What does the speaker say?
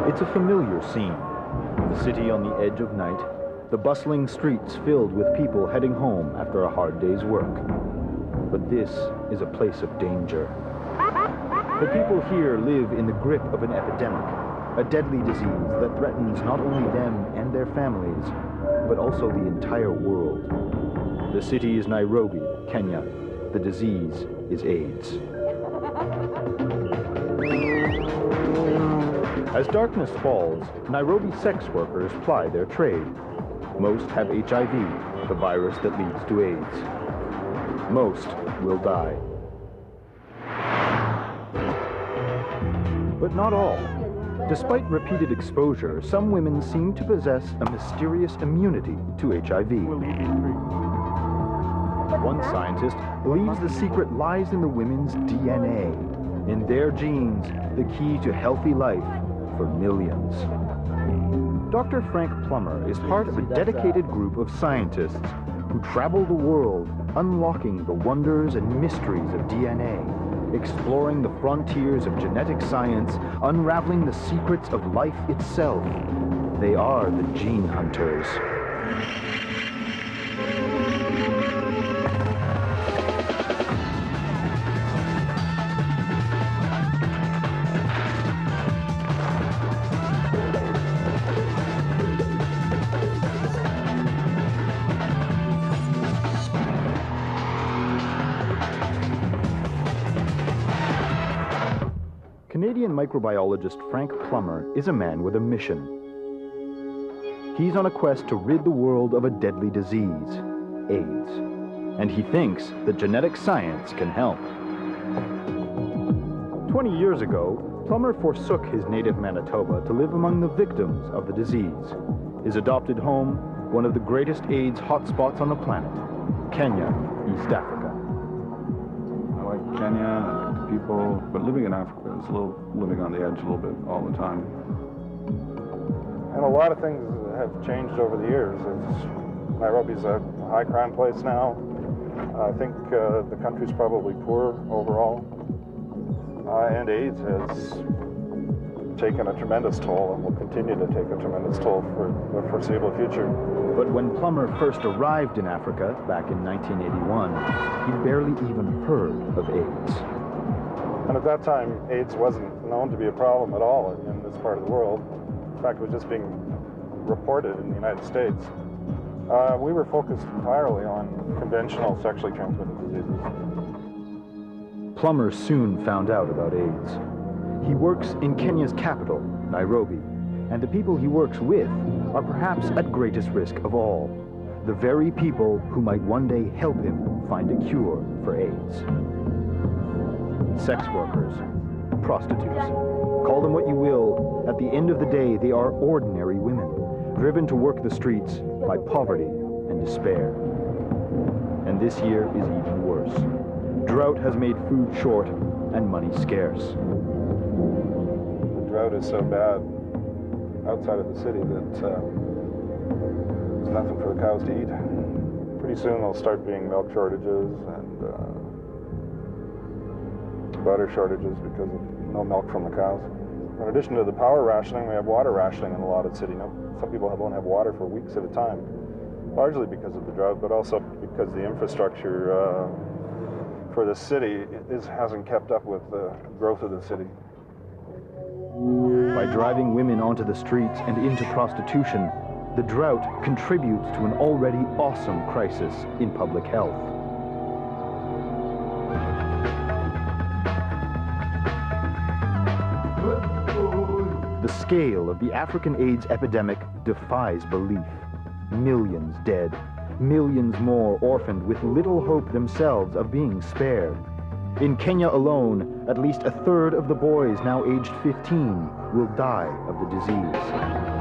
It's a familiar scene. The city on the edge of night, the bustling streets filled with people heading home after a hard day's work. But this is a place of danger. The people here live in the grip of an epidemic, a deadly disease that threatens not only them and their families, but also the entire world. The city is Nairobi, Kenya. The disease is AIDS. As darkness falls, Nairobi sex workers ply their trade. Most have HIV, the virus that leads to AIDS. Most will die. But not all. Despite repeated exposure, some women seem to possess a mysterious immunity to HIV. One scientist believes the secret lies in the women's DNA, in their genes, the key to healthy life for millions. Dr. Frank Plummer is part of a dedicated group of scientists who travel the world, unlocking the wonders and mysteries of DNA, exploring the frontiers of genetic science, unraveling the secrets of life itself. They are the gene hunters. Canadian microbiologist Frank Plummer is a man with a mission. He's on a quest to rid the world of a deadly disease, AIDS. And he thinks that genetic science can help. 20 years ago, Plummer forsook his native Manitoba to live among the victims of the disease. His adopted home, one of the greatest AIDS hotspots on the planet, Kenya, East Africa. I like Kenya, I like the people, but living in Africa is living on the edge a little bit all the time. And a lot of things have changed over the years. Nairobi's a high crime place now. I think the country's probably poor overall. And AIDS has taken a tremendous toll and will continue to take a tremendous toll for the foreseeable future. But when Plummer first arrived in Africa back in 1981, he'd barely even heard of AIDS. And at that time, AIDS wasn't known to be a problem at all in this part of the world. In fact, it was just being reported in the United States. We were focused entirely on conventional sexually transmitted diseases. Plummer soon found out about AIDS. He works in Kenya's capital, Nairobi, and the people he works with are perhaps at greatest risk of all. The very people who might one day help him find a cure for AIDS. Sex workers, prostitutes. Call them what you will, at the end of the day, they are ordinary women, driven to work the streets by poverty and despair. And this year is even worse. Drought has made food short and money scarce. The drought is so bad outside of the city that there's nothing for the cows to eat. Pretty soon there'll start being milk shortages and butter shortages because of no milk from the cows. In addition to the power rationing, we have water rationing in a lot of the city. Now, some people won't have water for weeks at a time, largely because of the drought, but also because the infrastructure for the city hasn't kept up with the growth of the city. By driving women onto the streets and into prostitution, the drought contributes to an already awesome crisis in public health. The scale of the African AIDS epidemic defies belief. Millions dead, millions more orphaned with little hope themselves of being spared. In Kenya alone, at least a third of the boys now aged 15 will die of the disease.